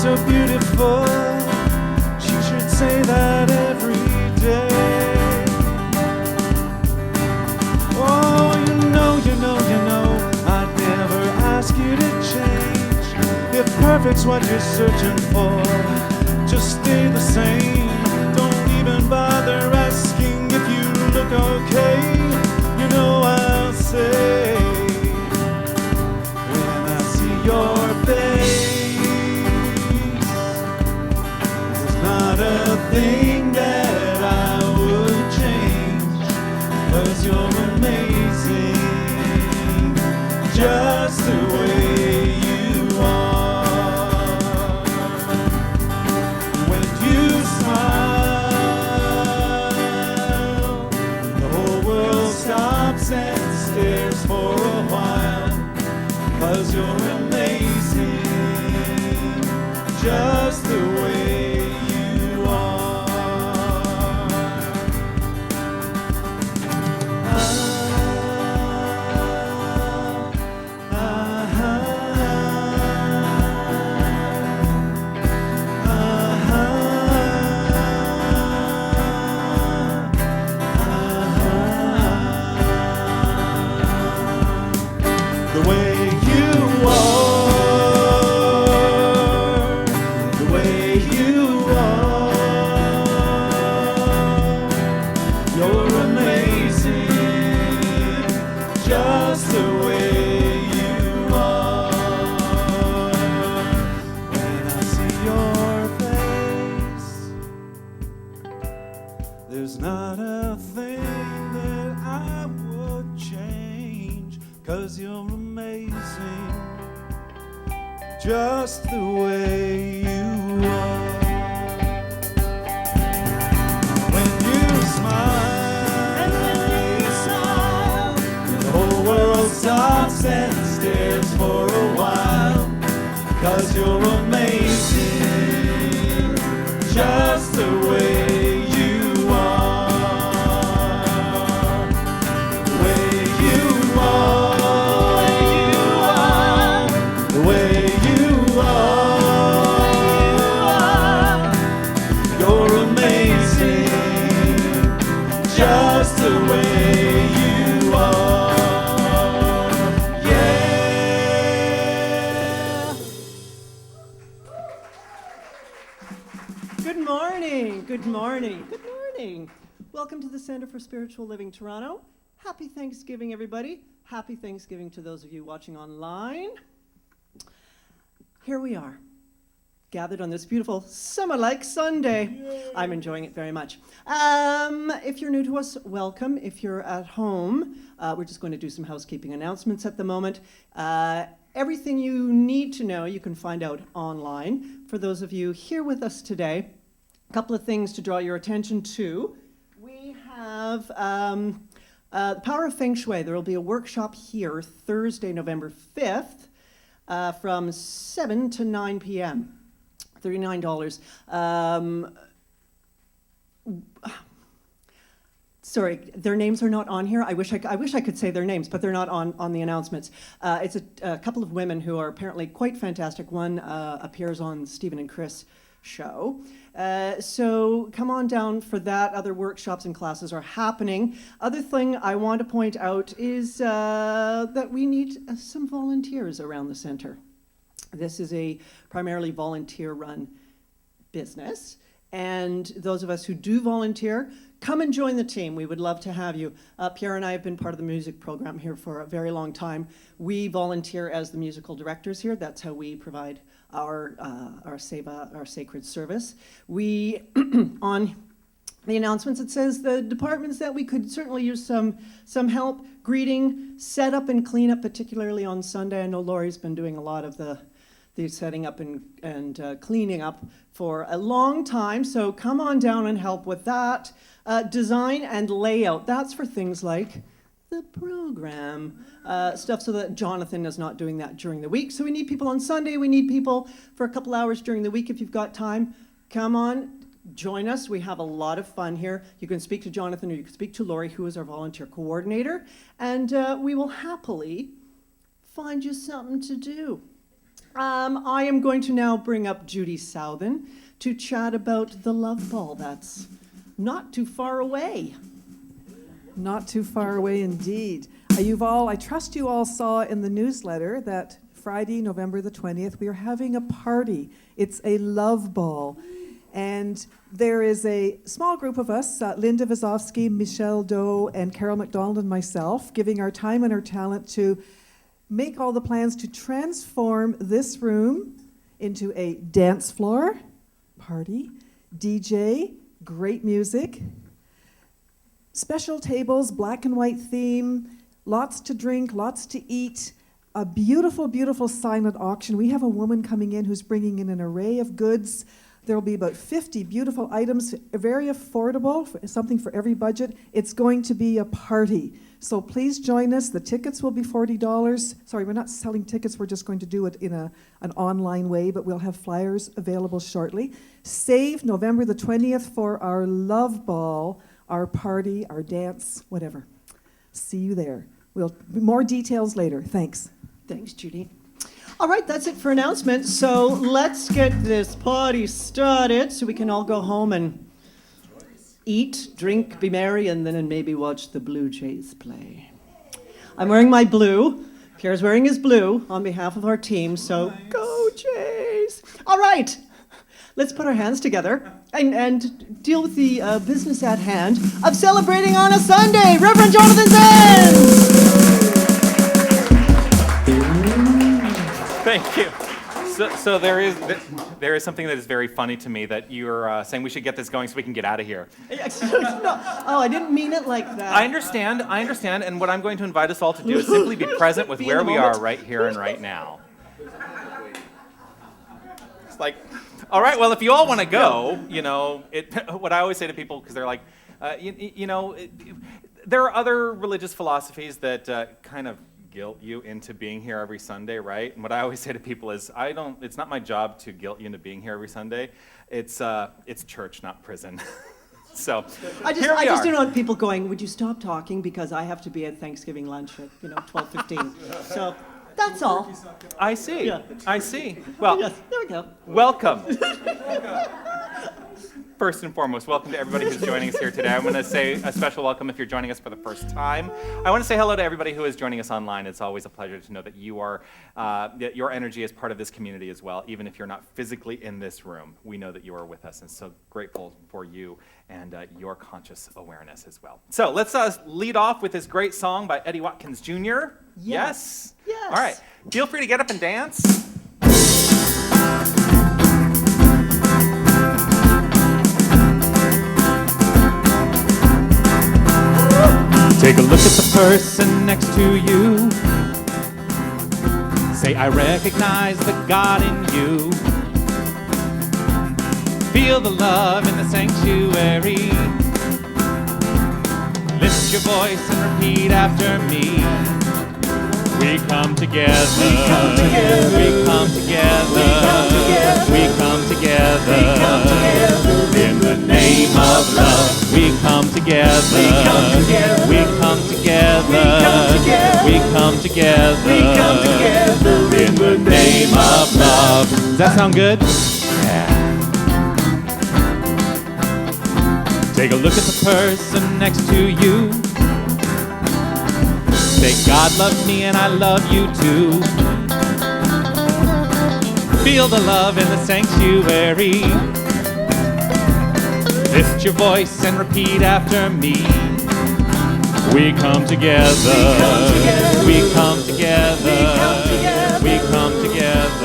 so beautiful. She should say that every day. Oh, you know, I'd never ask you to change. If perfect's what you're searching for, just stay the same. Don't even bother asking if you look okay. You know I'll say, when I see your face, there's not a thing that I would change, 'cause you're amazing, just the way you are. When you smile, the whole world stops and stares for a while, 'cause you're amazing, just the way you are. The way you are, the way you are, you're amazing, just the way you are. When I see your face, there's not a thing that I would change, 'cause you're amazing, just the way you are. When you smile, the whole world stops and stares for a while, 'cause you're amazing, just the way you are. The way you are. The way you are, you're amazing, just the way you are, yeah. Good morning, good morning, good morning. Welcome to the Center for Spiritual Living Toronto. Happy Thanksgiving, everybody. Happy Thanksgiving to those of you watching online. Here we are, gathered on this beautiful summer-like Sunday. Yay. I'm enjoying it very much. If you're new to us, welcome. If you're at home, we're just going to do some housekeeping announcements at the moment. Everything you need to know, you can find out online. For those of you here with us today, a couple of things to draw your attention to. We have the Power of Feng Shui. There will be a workshop here Thursday, November 5th. From 7 to 9 p.m., $39. Sorry, their names are not on here. I wish I could say their names, but they're not on the announcements. It's a couple of women who are apparently quite fantastic. One appears on Stephen and Chris show. So come on down for that. Other workshops and classes are happening. Other thing I want to point out is that we need some volunteers around the center. This is a primarily volunteer-run business, and those of us who do volunteer, come and join the team. We would love to have you. Pierre and I have been part of the music program here for a very long time. We volunteer as the musical directors here. That's how we provide our seva, our sacred service. We, on the announcements, it says the departments that we could certainly use some help. Greeting, set up and clean up, particularly on Sunday. I know Laurie's been doing a lot of the setting up and cleaning up for a long time, so come on down and help with that. Design and layout, that's for things like the program stuff, so that Jonathan is not doing that during the week. So we need people on Sunday, we need people for a couple hours during the week. If you've got time, come on, join us. We have a lot of fun here. You can speak to Jonathan or you can speak to Laurie, who is our volunteer coordinator, and we will happily find you something to do. I am going to now bring up Judy Southen to chat about the Love Ball. That's not too far away. Not too far away indeed. I trust you all saw in the newsletter that Friday, November the 20th, we are having a party. It's a Love Ball. And there is a small group of us, Linda Vazovsky, Michelle Doe, and Carol McDonald and myself, giving our time and our talent to make all the plans to transform this room into a dance floor, party, DJ, great music, special tables, black and white theme, lots to drink, lots to eat, a beautiful, beautiful silent auction. We have a woman coming in who's bringing in an array of goods. There will be about 50 beautiful items, very affordable, something for every budget. It's going to be a party. So please join us. The tickets will be $40. Sorry, we're not selling tickets. We're just going to do it in an online way, but we'll have flyers available shortly. Save November the 20th for our Love Ball, our party, our dance, whatever. See you there. More details later. Thanks. Thanks, Judy. All right, that's it for announcements. So let's get this party started so we can all go home and eat, drink, be merry, and then maybe watch the Blue Jays play. I'm wearing my blue. Pierre's wearing his blue on behalf of our team, so go Jays! All right, let's put our hands together and deal with the business at hand of celebrating on a Sunday. Reverend Jonathan Zenz! Thank you. So there is something that is very funny to me that you're saying we should get this going so we can get out of here. No. Oh, I didn't mean it like that. I understand, and what I'm going to invite us all to do is simply be present with where we are right here and right now. It's like, all right, well, if you all want to go, what I always say to people, because they're like, there are other religious philosophies that kind of guilt you into being here every Sunday, right? And what I always say to people is, it's not my job to guilt you into being here every Sunday. It's church, not prison. So I just don't want people going, would you stop talking because I have to be at Thanksgiving lunch at 12:15. So that's all. I see. Yeah. I see. Well, Yes, there we go. welcome. First and foremost, welcome to everybody who's joining us here today. I want to say a special welcome if you're joining us for the first time. I want to say hello to everybody who is joining us online. It's always a pleasure to know that that your energy is part of this community as well, even if you're not physically in this room. We know that you are with us, and so grateful for you and your conscious awareness as well. So let's lead off with this great song by Eddie Watkins Jr. Yes? Yes. All right. Feel free to get up and dance. Take a look at the person next to you. Say, I recognize the God in you. Feel the love in the sanctuary. Lift your voice and repeat after me. We come together. We come together. We come together. We come together. We come together. In the name of love. We come together. We come together. We come together. We come together. We come together. In the name of love. Does that sound good? Yeah. Take a look at the person next to you. Say, God loved me and I love you too. Feel the love in the sanctuary. Lift your voice and repeat after me. We come together. We come together. We come together.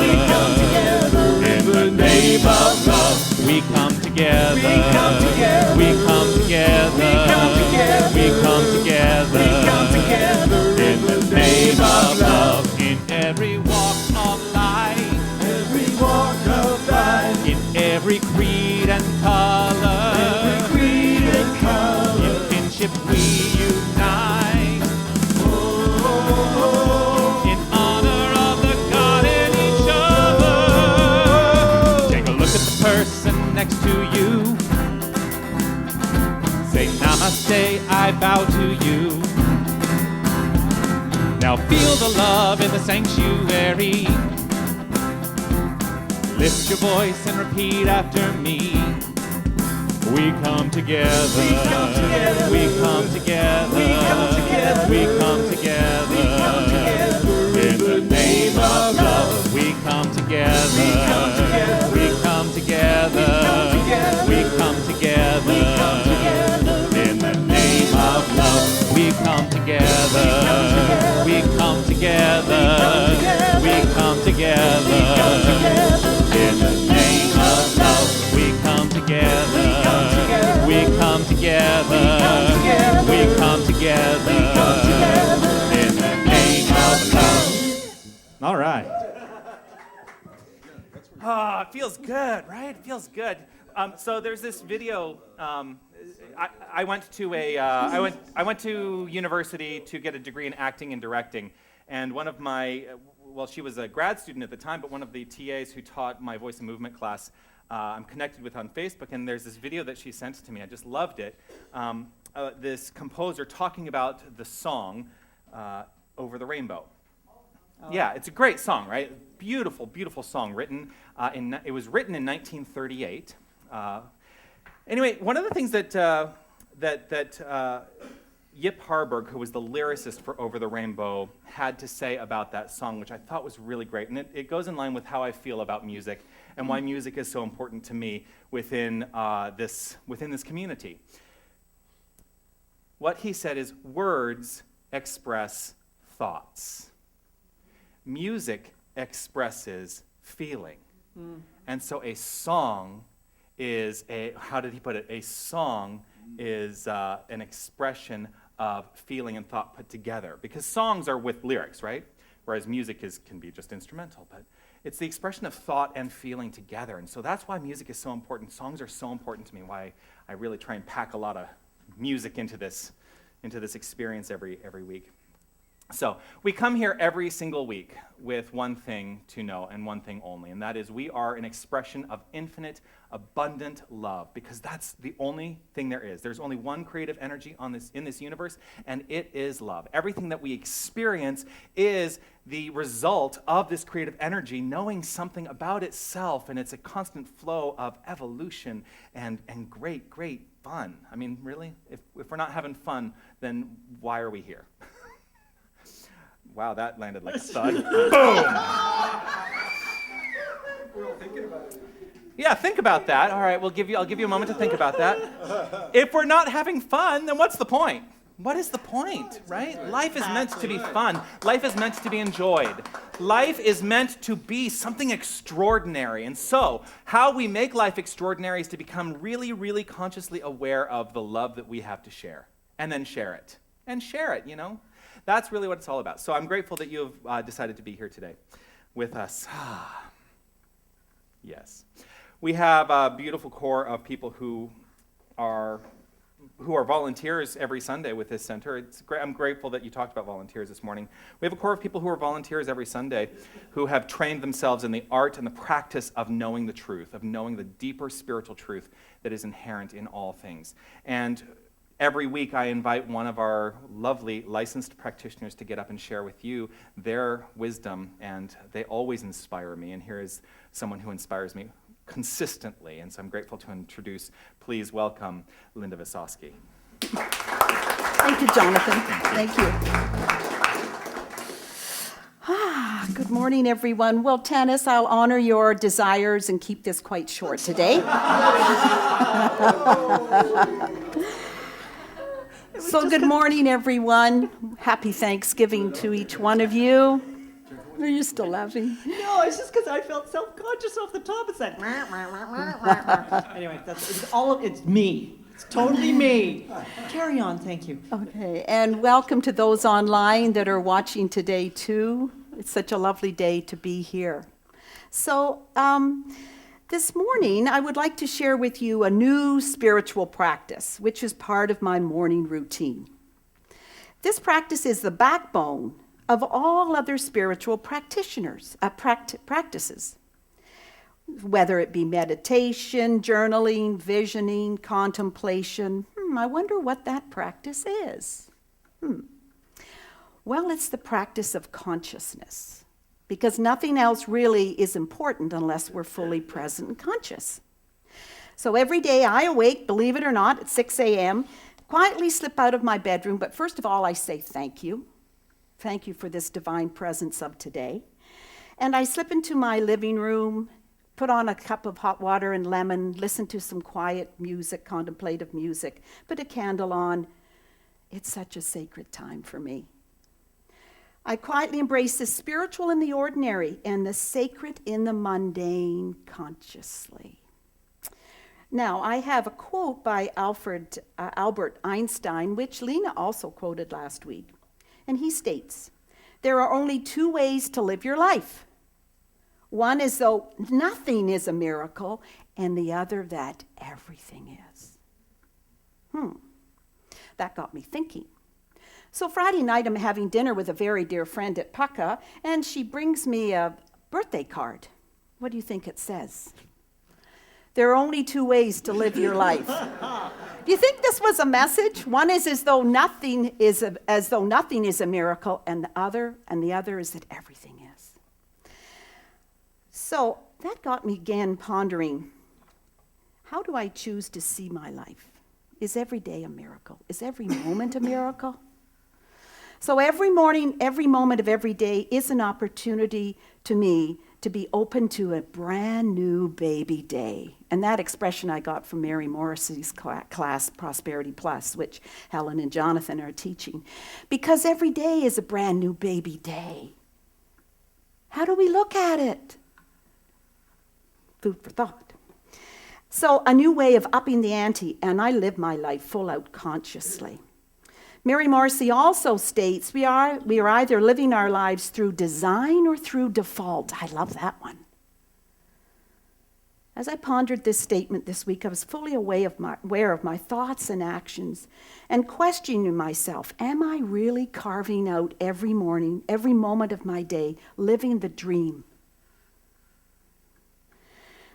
In the name of love. We come together. We come together. We come together. In the name of love. In every walk of life. Every walk of life. In every creed and color. Every creed and color. In kinship we unite. In honor of the God in each other. Take a look at the person next to you. Say, Namaste, I bow to you. Now feel the love in the sanctuary. Lift your voice and repeat after me. We come together. We come together. We come together. We come together. We come together. We come together. In the name of love, we come together. We come together. We come together. We come together. In the name of love, we come together. We come together. We come together. In the name of love, we come together. We come together. We come together. In the name of love. All right. Ah, it feels good, right? It feels good. So there's this video. I went to I went to university to get a degree in acting and directing, and one of my well, she was a grad student at the time, but one of the TAs who taught my voice and movement class, I'm connected with on Facebook, and there's this video that she sent to me. I just loved it. This composer talking about the song "Over the Rainbow." Oh. Yeah, it's a great song, right? Beautiful, beautiful song. It was written in 1938. Anyway, one of the things that Yip Harburg, who was the lyricist for Over the Rainbow, had to say about that song, which I thought was really great, and it goes in line with how I feel about music and why music is so important to me within this community. What he said is, words express thoughts. Music expresses feeling. And so a song is how did he put it? A song is an expression of feeling and thought put together. Because songs are with lyrics, right? Whereas music can be just instrumental. But it's the expression of thought and feeling together. And so that's why music is so important. Songs are so important to me, why I really try and pack a lot of music into this experience every week. So we come here every single week with one thing to know and one thing only, and that is we are an expression of infinite, abundant love, because that's the only thing there is. There's only one creative energy in this universe, and it is love. Everything that we experience is the result of this creative energy knowing something about itself, and it's a constant flow of evolution and great, great fun. I mean, really? If we're not having fun, then why are we here? Wow, that landed like a thud. Boom! We're all thinking about it. Yeah, think about that. All right, I'll give you a moment to think about that. If we're not having fun, then what's the point? What is the point, right? Life is meant to be fun. Life is meant to be enjoyed. Life is meant to be something extraordinary. And so, how we make life extraordinary is to become really, really consciously aware of the love that we have to share. And then share it. And share it, you know? That's really what it's all about. So I'm grateful that you have decided to be here today with us. Yes. We have a beautiful core of people who are volunteers every Sunday with this center. It's great. I'm grateful that you talked about volunteers this morning. We have a core of people who are volunteers every Sunday who have trained themselves in the art and the practice of knowing the truth, of knowing the deeper spiritual truth that is inherent in all things. And every week I invite one of our lovely licensed practitioners to get up and share with you their wisdom, and they always inspire me. And here is someone who inspires me consistently, and so I'm grateful to introduce, please welcome Linda Visosky. Thank you, Jonathan. Thank you. Good morning, everyone. Well, Tanis, I'll honor your desires and keep this quite short today. So good morning, everyone. Happy Thanksgiving to each one of you. Are you still laughing? No, it's just because I felt self-conscious off the top. It's that. Anyway, it's me. It's totally me. Carry on, thank you. Okay, and welcome to those online that are watching today, too. It's such a lovely day to be here. So, this morning, I would like to share with you a new spiritual practice, which is part of my morning routine. This practice is the backbone of all other spiritual practices, whether it be meditation, journaling, visioning, contemplation. I wonder what that practice is. Well, it's the practice of consciousness. because nothing else really is important unless we're fully present and conscious. So every day I awake, believe it or not, at 6 a.m., quietly slip out of my bedroom, but first of all I say thank you. Thank you for this divine presence of today. And I slip into my living room, put on a cup of hot water and lemon, listen to some quiet music, contemplative music, put a candle on. It's such a sacred time for me. I quietly embrace the spiritual in the ordinary and the sacred in the mundane consciously. Now, I have a quote by Albert Einstein, which Lena also quoted last week. And he states, "There are only two ways to live your life. One is though nothing is a miracle, and the other that everything is." That got me thinking. So Friday night, I'm having dinner with a very dear friend at Pucka, and she brings me a birthday card. What do you think it says? There are only two ways to live your life. Do you think this was a message? One is as though nothing is a miracle, and the other is that everything is. So that got me again pondering, how do I choose to see my life? Is every day a miracle? Is every moment a miracle? So every morning, every moment of every day is an opportunity to me to be open to a brand new baby day. And that expression I got from Mary Morrissey's class, Prosperity Plus, which Helen and Jonathan are teaching. Because every day is a brand new baby day. How do we look at it? Food for thought. So a new way of upping the ante, and I live my life full out consciously. Mary Morrissey also states we are either living our lives through design or through default. I love that one. As I pondered this statement this week, I was fully aware of my thoughts and actions and questioning myself, am I really carving out every morning, every moment of my day, living the dream?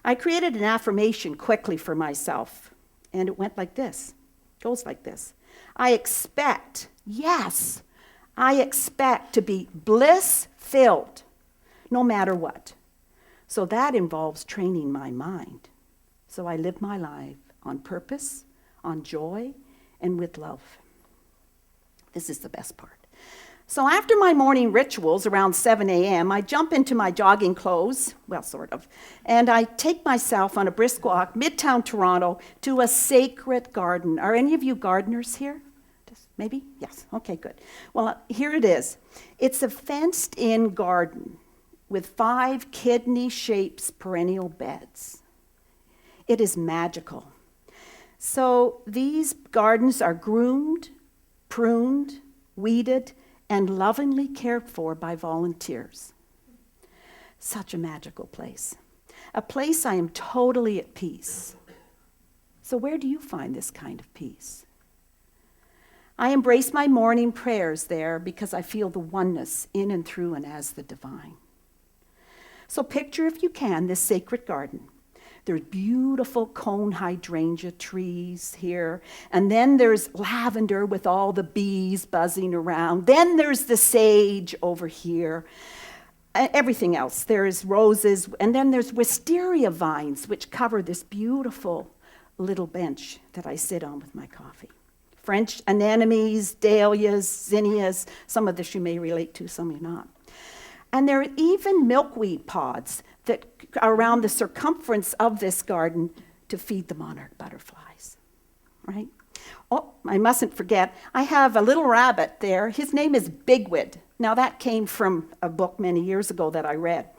I created an affirmation quickly for myself, and it went like this. It goes like this. I expect to be bliss-filled, no matter what. So that involves training my mind. So I live my life on purpose, on joy, and with love. This is the best part. So after my morning rituals around 7 a.m., I jump into my jogging clothes, well, sort of, and I take myself on a brisk walk, midtown Toronto, to a sacred garden. Are any of you gardeners here? Maybe? Yes. Okay, good. Well, here it is. It's a fenced-in garden with 5 kidney-shaped perennial beds. It is magical. So these gardens are groomed, pruned, weeded, and lovingly cared for by volunteers. Such a magical place. A place I am totally at peace. So where do you find this kind of peace? I embrace my morning prayers there because I feel the oneness in and through and as the divine. So picture, if you can, this sacred garden. There's beautiful cone hydrangea trees here, and then there's lavender with all the bees buzzing around. Then there's the sage over here. Everything else. There's roses, and then there's wisteria vines, which cover this beautiful little bench that I sit on with my coffee. French anemones, dahlias, zinnias. Some of this you may relate to, some you not. And there are even milkweed pods that are around the circumference of this garden to feed the monarch butterflies, right? Oh, I mustn't forget, I have a little rabbit there. His name is Bigwid. Now that came from a book many years ago that I read.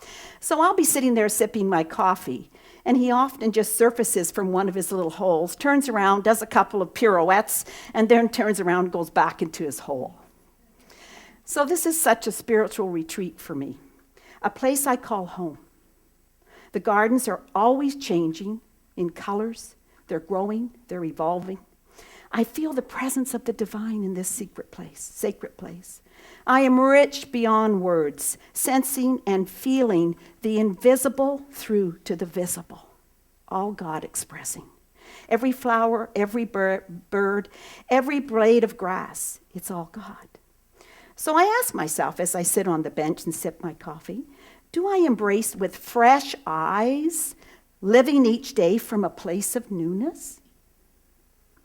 So I'll be sitting there sipping my coffee, and he often just surfaces from one of his little holes, turns around, does a couple of pirouettes, and then turns around and goes back into his hole. So this is such a spiritual retreat for me, a place I call home. The gardens are always changing in colors. They're growing, they're evolving. I feel the presence of the divine in this sacred place. I am rich beyond words, sensing and feeling the invisible through to the visible, all God expressing. Every flower, every bird, every blade of grass, it's all God. So I ask myself as I sit on the bench and sip my coffee, do I embrace with fresh eyes, living each day from a place of newness?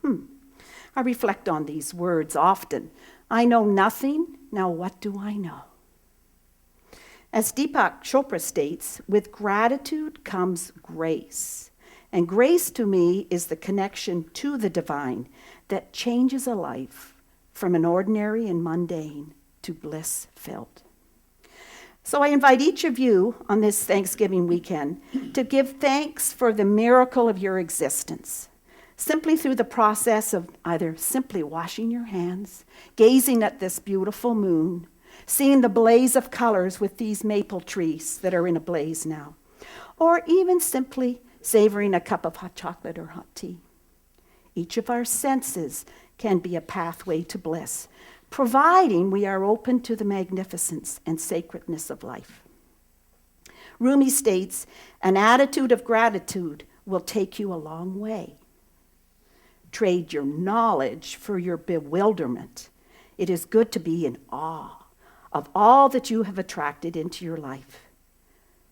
I reflect on these words often. I know nothing, now what do I know? As Deepak Chopra states, with gratitude comes grace. And grace to me is the connection to the divine that changes a life from an ordinary and mundane to bliss-filled. So I invite each of you on this Thanksgiving weekend to give thanks for the miracle of your existence, simply through the process of either simply washing your hands, gazing at this beautiful moon, seeing the blaze of colors with these maple trees that are in a blaze now, or even simply savoring a cup of hot chocolate or hot tea. Each of our senses can be a pathway to bliss, providing we are open to the magnificence and sacredness of life. Rumi states, an attitude of gratitude will take you a long way. Trade your knowledge for your bewilderment. It is good to be in awe of all that you have attracted into your life.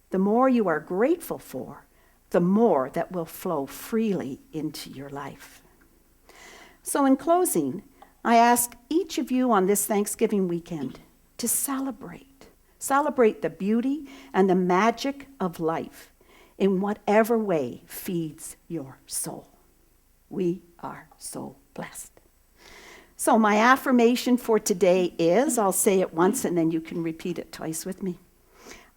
The more you are grateful for, the more that will flow freely into your life. So in closing, I ask each of you on this Thanksgiving weekend to celebrate the beauty and the magic of life in whatever way feeds your soul. We are so blessed. So my affirmation for today is, I'll say it once and then you can repeat it twice with me.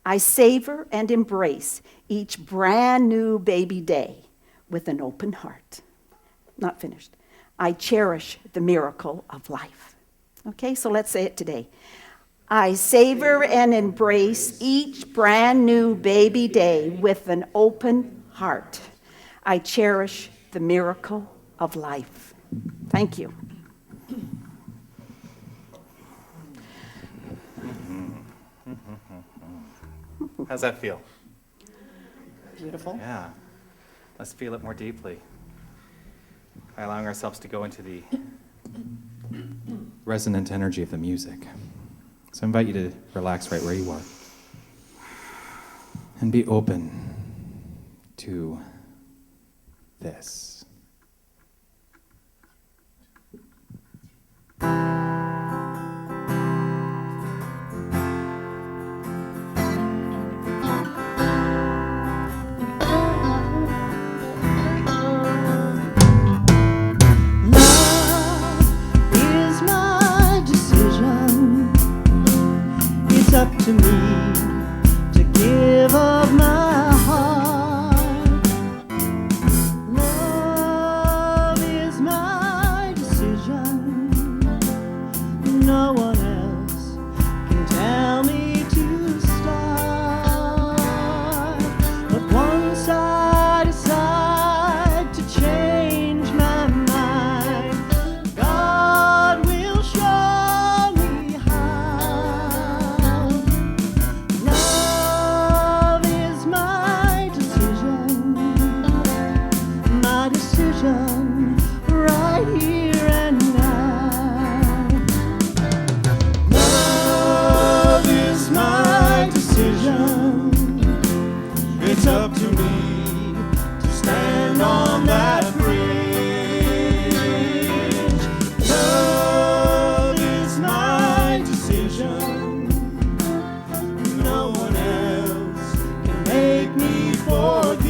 I savor and embrace each brand new baby day with an open heart. Not finished. I cherish the miracle of life. Okay, so let's say it today. I savor and embrace each brand new baby day with an open heart. I cherish the miracle of life. Thank you. How's that feel? Beautiful. Yeah. Let's feel it more deeply by allowing ourselves to go into the resonant energy of the music. So I invite you to relax right where you are and be open to this. Up to me to give of my heart. Love is my decision. No one else can tell me to start. But once I decide to change my mind, God will show me how. Love is my decision right here and now. Love is my decision. It's up to me to stand on that bridge. Love is my decision. No one else can make me forgive.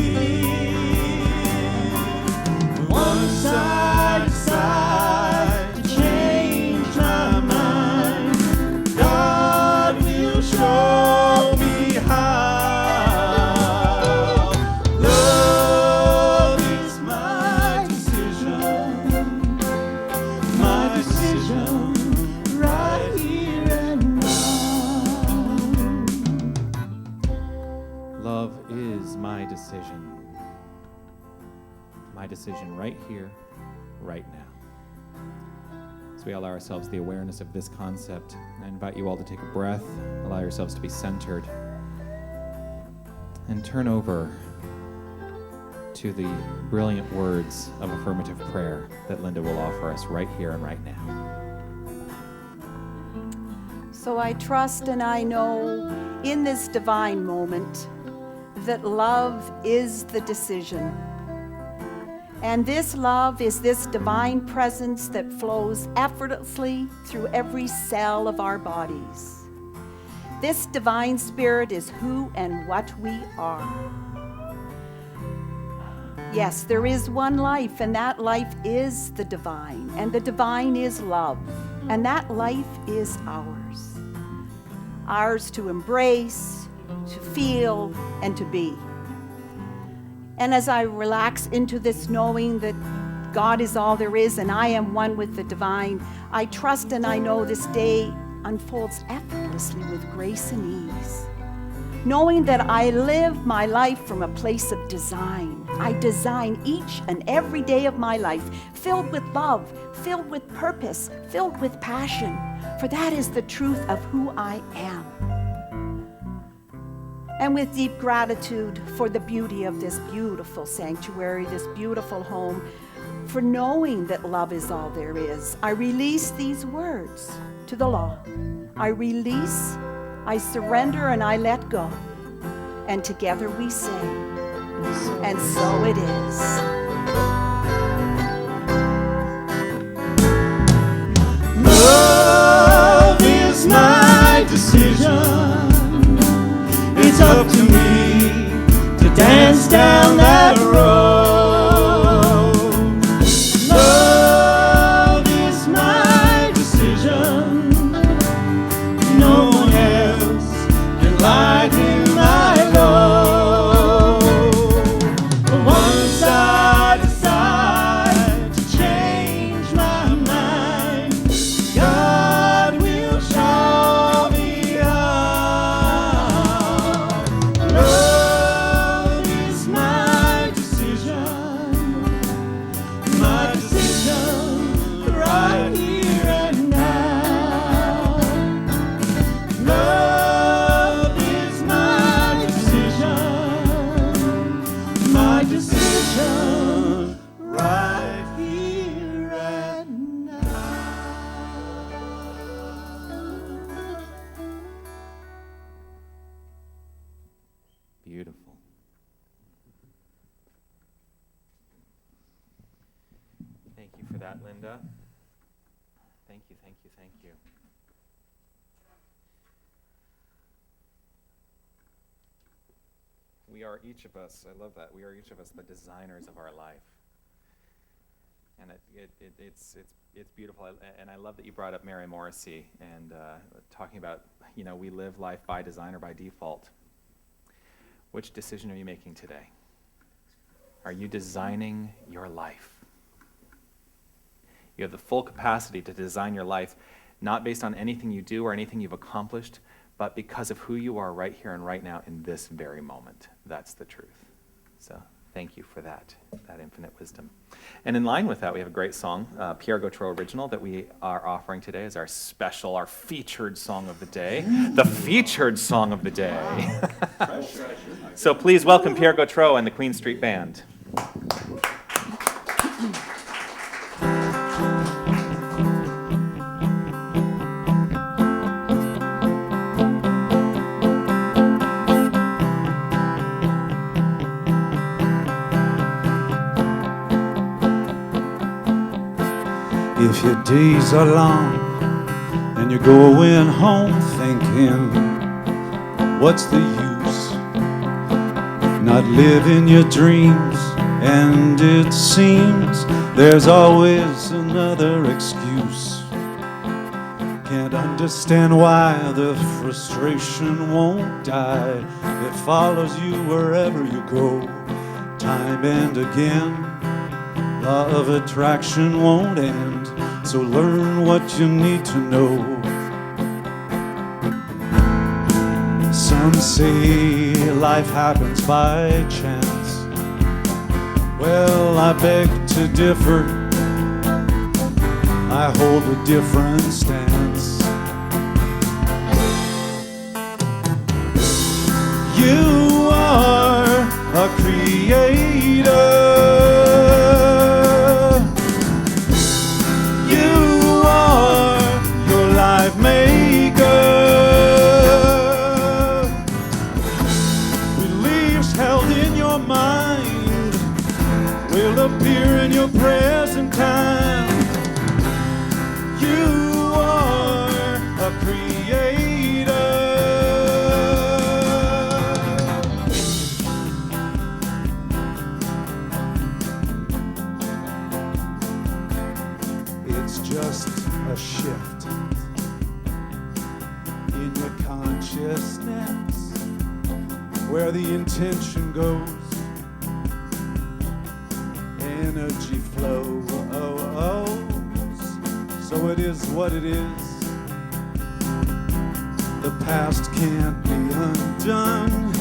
Once I decide to change my mind, God will show me how. Love is my decision right here and now. Love is my decision. My decision right here, right now. As we allow ourselves the awareness of this concept, I invite you all to take a breath, allow yourselves to be centered, and turn over to the brilliant words of affirmative prayer that Linda will offer us right here and right now. So I trust and I know in this divine moment that love is the decision. And this love is this divine presence that flows effortlessly through every cell of our bodies. This divine spirit is who and what we are. Yes, there is one life, and that life is the divine, and the divine is love, and that life is ours. Ours to embrace, to feel, and to be. And as I relax into this knowing that God is all there is and I am one with the divine, I trust and I know this day unfolds effortlessly with grace and ease. Knowing that I live my life from a place of design. I design each and every day of my life filled with love, filled with purpose, filled with passion, for that is the truth of who I am. And with deep gratitude for the beauty of this beautiful sanctuary, this beautiful home, for knowing that love is all there is, I release these words to the law. I release, I surrender, and I let go. And together we say, and so it is. Love is my decision. It's up to me to dance down that road. Love is my decision. No one else can lighten my load. But once I decide to change my mind, God will show me how. Love is my decision right here and now. Love is my decision right here and now. Beautiful. Thank you for that, Linda. Thank you, thank you, thank you. We are each of us, I love that, we are each of us the designers of our life. And it's beautiful, and I love that you brought up Mary Morrissey and talking about, we live life by design or by default. Which decision are you making today? Are you designing your life? You have the full capacity to design your life, not based on anything you do or anything you've accomplished, but because of who you are right here and right now in this very moment. That's the truth. So thank you for that infinite wisdom. And in line with that, we have a great song, Pierre Gautreau original, that we are offering today as our special, our featured song of the day. The featured song of the day. So please welcome Pierre Gautreau and the Queen Street Band. If your days are long and you're going home thinking, what's the use not living your dreams? And it seems there's always another excuse. Can't understand why the frustration won't die. It follows you wherever you go, time and again. Law of attraction won't end, so learn what you need to know. Some say life happens by chance. Well, I beg to differ. I hold a different stance. You are a creator. You are your life maker. your consciousness, where the intention goes, energy flows. So it is what it is. The past can't be undone.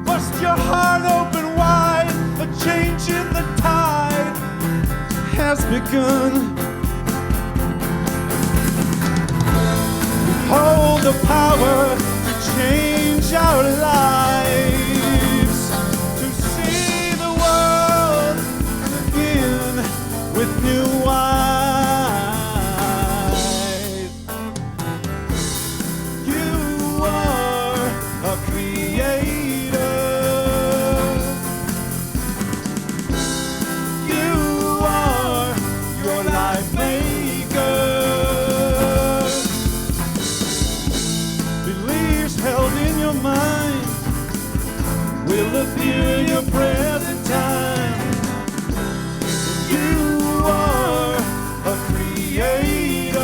Bust your heart open wide. A change in the tide has begun. We hold the power to change our lives, to see the world again with new eyes. You are a creator. You are your life maker. Beliefs held in your mind will appear in your present time. You are a creator.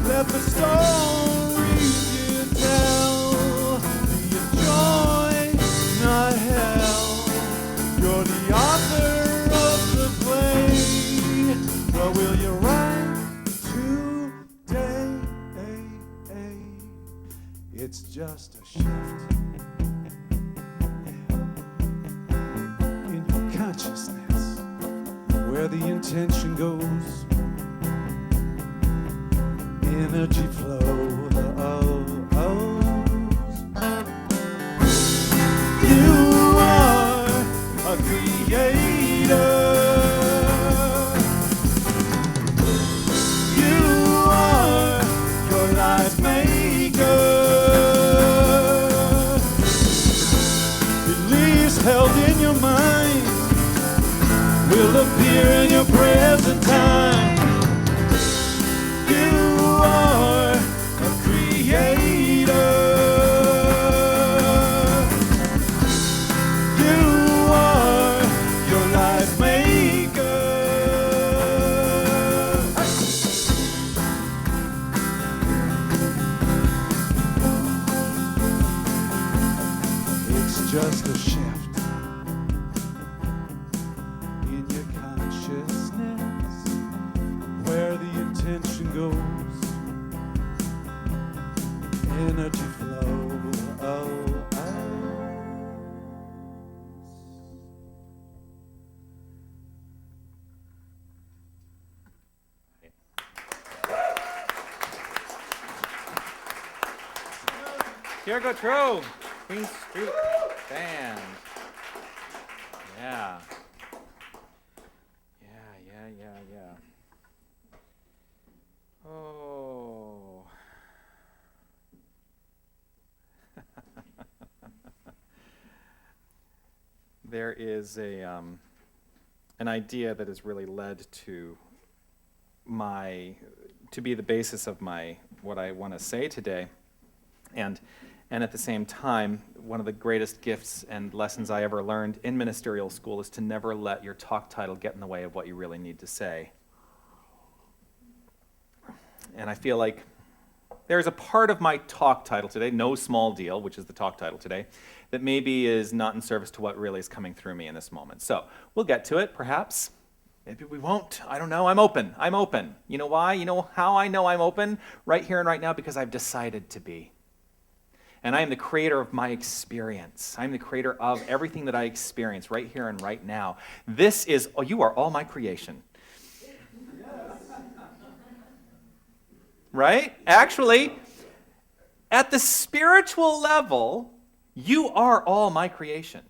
Let the stories you tell be a joy, not hell. You're the author of the play. What will you write today? It's just a shift in your consciousness, where the intention goes, energy flows. You are a creator. You are your life maker. Beliefs held in your mind will appear in your present time. You are a creator. You are your life maker. It's just a shift in your consciousness, where the intention goes, energy flows. Here go Trove, Queen Street Band. Yeah. Yeah. Oh. There is an idea that has really led to be the basis of what I want to say today, and at the same time, one of the greatest gifts and lessons I ever learned in ministerial school is to never let your talk title get in the way of what you really need to say. And I feel like there's a part of my talk title today, no small deal, which is the talk title today, that maybe is not in service to what really is coming through me in this moment. So we'll get to it, perhaps. Maybe we won't. I don't know. I'm open. You know why? You know how I know I'm open? Right here and right now, because I've decided to be. And I am the creator of my experience. I'm the creator of everything that I experience right here and right now. You are all my creation. Right? Actually, at the spiritual level, you are all my creation.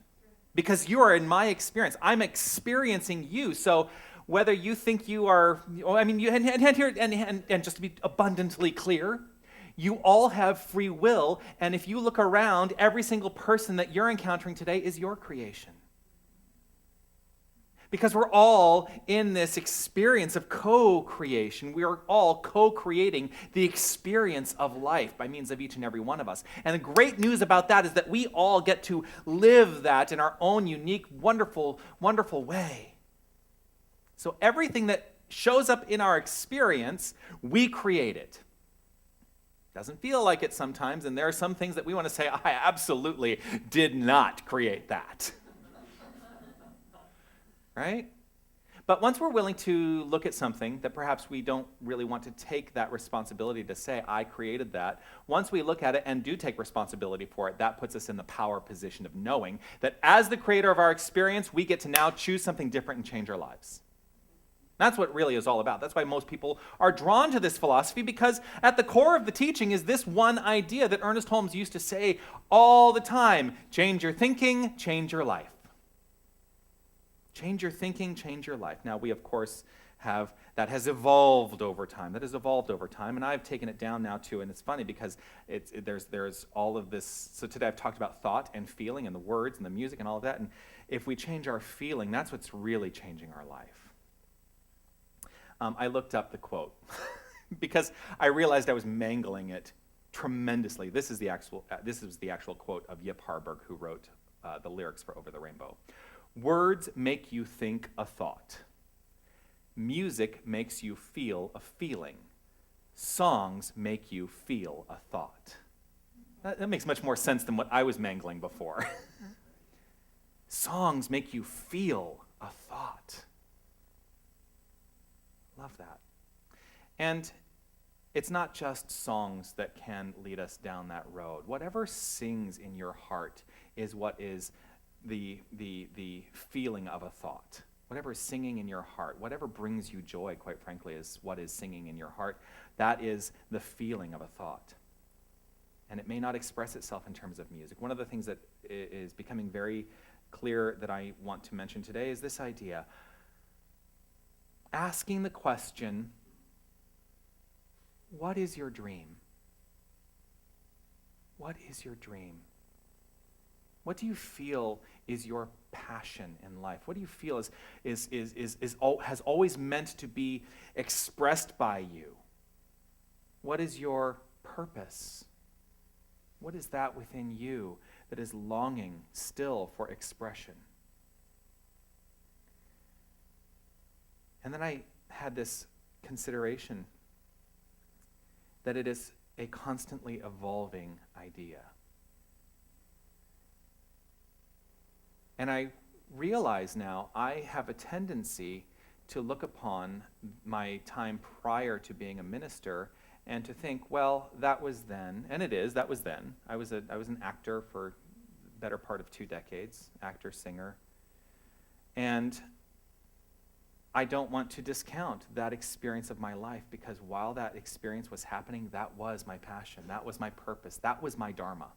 Because you are in my experience. I'm experiencing you. So whether you think you are, and just to be abundantly clear, you all have free will, and if you look around, every single person that you're encountering today is your creation. Because we're all in this experience of co-creation. We are all co-creating the experience of life by means of each and every one of us. And the great news about that is that we all get to live that in our own unique, wonderful, wonderful way. So everything that shows up in our experience, we create it. Doesn't feel like it sometimes, and there are some things that we want to say, I absolutely did not create that. Right? But once we're willing to look at something that perhaps we don't really want to take that responsibility to say, I created that, once we look at it and do take responsibility for it, that puts us in the power position of knowing that as the creator of our experience, we get to now choose something different and change our lives. That's what really is all about. That's why most people are drawn to this philosophy, because at the core of the teaching is this one idea that Ernest Holmes used to say all the time: change your thinking, change your life. Change your thinking, change your life. Now, we, of course, have, that has evolved over time. And I've taken it down now, too, and it's funny because there's all of this. So today I've talked about thought and feeling and the words and the music and all of that, and if we change our feeling, that's what's really changing our life. I looked up the quote because I realized I was mangling it tremendously. This is the actual quote of Yip Harburg, who wrote the lyrics for Over the Rainbow. Words make you think a thought. Music makes you feel a feeling. Songs make you feel a thought. That makes much more sense than what I was mangling before. Songs make you feel a thought. Love that. And it's not just songs that can lead us down that road. Whatever sings in your heart is what is the feeling of a thought. Whatever is singing in your heart, whatever brings you joy, quite frankly, is what is singing in your heart. That is the feeling of a thought. And it may not express itself in terms of music. One of the things that is becoming very clear that I want to mention today is this idea: asking the question, what is your dream? What is your dream? What do you feel is your passion in life? What do you feel has always meant to be expressed by you? What is your purpose? What is that within you that is longing still for expression? And then I had this consideration that it is a constantly evolving idea. And I realize now I have a tendency to look upon my time prior to being a minister and to think, well, that was then, and it is, that was then. I was an actor for the better part of 2 decades, actor, singer. And I don't want to discount that experience of my life, because while that experience was happening, that was my passion, that was my purpose, that was my dharma.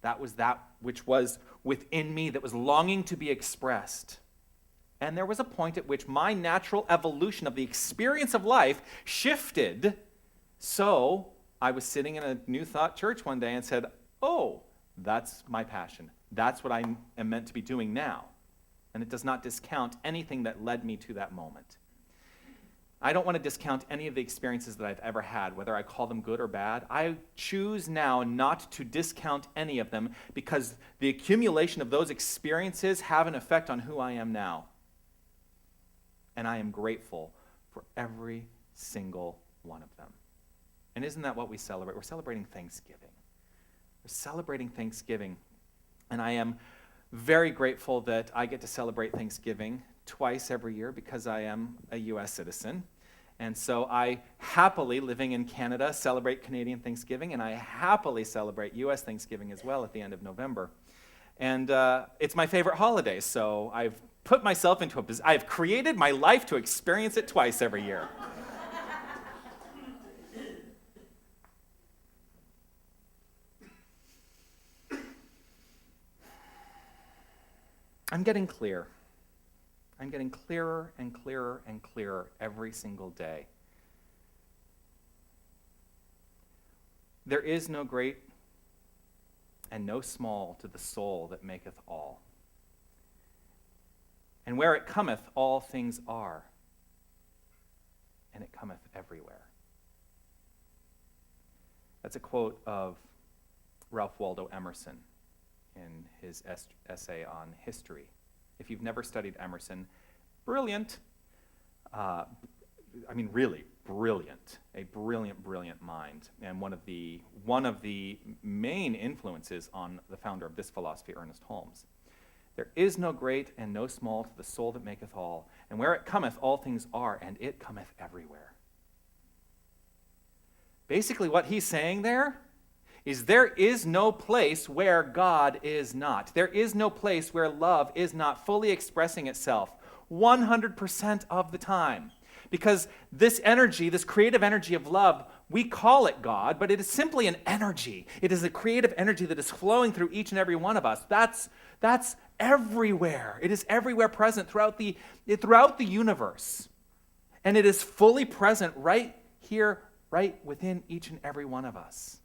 That was that which was within me that was longing to be expressed. And there was a point at which my natural evolution of the experience of life shifted. So I was sitting in a New Thought church one day and said, oh, that's my passion. That's what I am meant to be doing now. And it does not discount anything that led me to that moment. I don't want to discount any of the experiences that I've ever had, whether I call them good or bad. I choose now not to discount any of them, because the accumulation of those experiences have an effect on who I am now. And I am grateful for every single one of them. And isn't that what we celebrate? We're celebrating Thanksgiving. We're celebrating Thanksgiving. And I am very grateful that I get to celebrate Thanksgiving twice every year, because I am a U.S. citizen. And so I happily, living in Canada, celebrate Canadian Thanksgiving, and I happily celebrate U.S. Thanksgiving as well at the end of November. And it's my favorite holiday, so I've put myself into I've created my life to experience it twice every year. I'm getting clear. I'm getting clearer and clearer and clearer every single day. There is no great and no small to the soul that maketh all. And where it cometh, all things are. And it cometh everywhere. That's a quote of Ralph Waldo Emerson in his essay on history. If you've never studied Emerson, brilliant. really brilliant, a brilliant, brilliant mind, and one of the main influences on the founder of this philosophy, Ernest Holmes. There is no great and no small to the soul that maketh all, and where it cometh all things are, and it cometh everywhere. Basically what he's saying there is there is no place where God is not. There is no place where love is not fully expressing itself 100% of the time. Because this energy, this creative energy of love, we call it God, but it is simply an energy. It is a creative energy that is flowing through each and every one of us. That's everywhere. It is everywhere present throughout the universe. And it is fully present right here, right within each and every one of us.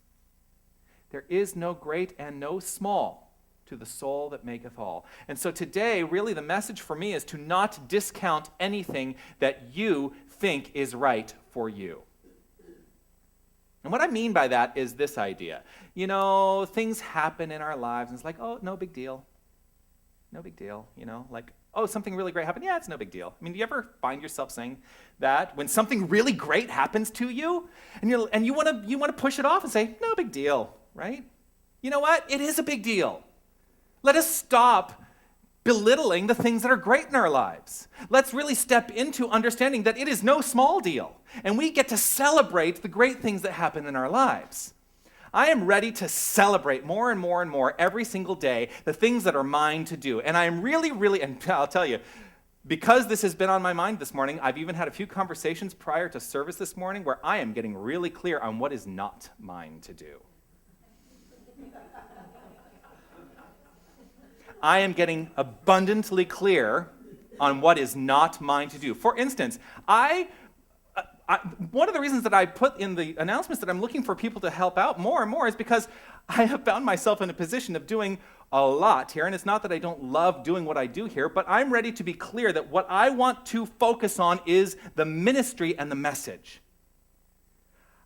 There is no great and no small to the soul that maketh all. And so today, really the message for me is to not discount anything that you think is right for you. And what I mean by that is this idea. You know, things happen in our lives, and it's like, oh, no big deal. No big deal, you know, like, oh, something really great happened. Yeah, it's no big deal. I mean, do you ever find yourself saying that when something really great happens to you, and you want to push it off and say, no big deal, right? You know what? It is a big deal. Let us stop belittling the things that are great in our lives. Let's really step into understanding that it is no small deal, and we get to celebrate the great things that happen in our lives. I am ready to celebrate more and more and more every single day the things that are mine to do. And I am really, and I'll tell you, because this has been on my mind this morning, I've even had a few conversations prior to service this morning where I am getting really clear on what is not mine to do. I am getting abundantly clear on what is not mine to do. For instance, one of the reasons that I put in the announcements that I'm looking for people to help out more and more is because I have found myself in a position of doing a lot here, and it's not that I don't love doing what I do here, but I'm ready to be clear that what I want to focus on is the ministry and the message.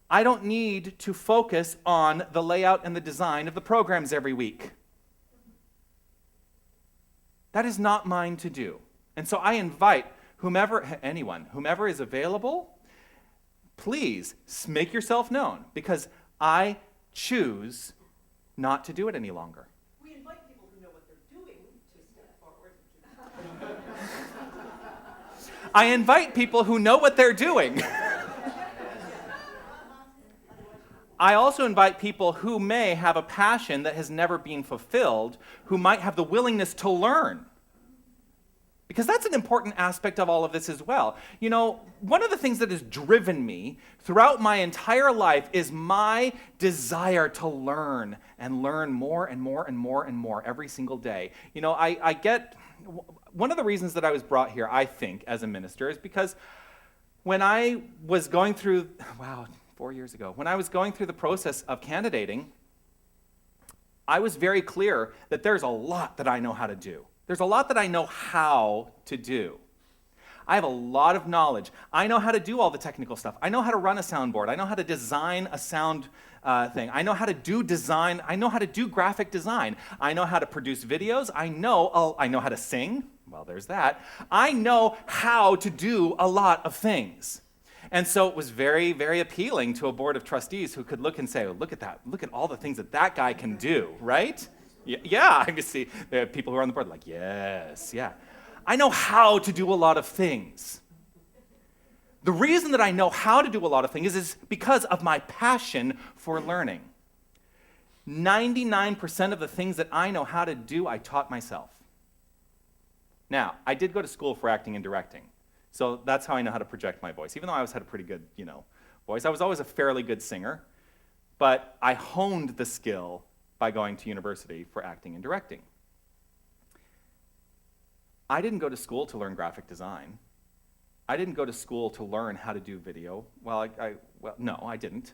I don't need to focus on the layout and the design of the programs every week. That is not mine to do. And so I invite whomever is available, please make yourself known, because I choose not to do it any longer. We invite people who know what they're doing to step forward. I invite people who know what they're doing. I also invite people who may have a passion that has never been fulfilled, who might have the willingness to learn. Because that's an important aspect of all of this as well. You know, one of the things that has driven me throughout my entire life is my desire to learn and learn more and more and more and more every single day. You know, one of the reasons that I was brought here, I think, as a minister, is because when I was going through, 4 years ago, when I was going through the process of candidating, I was very clear that there's a lot that I know how to do. There's a lot that I know how to do. I have a lot of knowledge. I know how to do all the technical stuff. I know how to run a soundboard. I know how to design a sound thing. I know how to do design. I know how to do graphic design. I know how to produce videos. I know how to sing. Well, there's that. I know how to do a lot of things. And so it was very, very appealing to a board of trustees who could look and say, oh, look at that. Look at all the things that guy can do, right? Yeah, I can see there are people who are on the board like, yes, yeah. I know how to do a lot of things. The reason that I know how to do a lot of things is because of my passion for learning. 99% of the things that I know how to do, I taught myself. Now, I did go to school for acting and directing. So that's how I know how to project my voice. Even though I always had a pretty good, voice, I was always a fairly good singer. But I honed the skill by going to university for acting and directing. I didn't go to school to learn graphic design. I didn't go to school to learn how to do video. No, I didn't.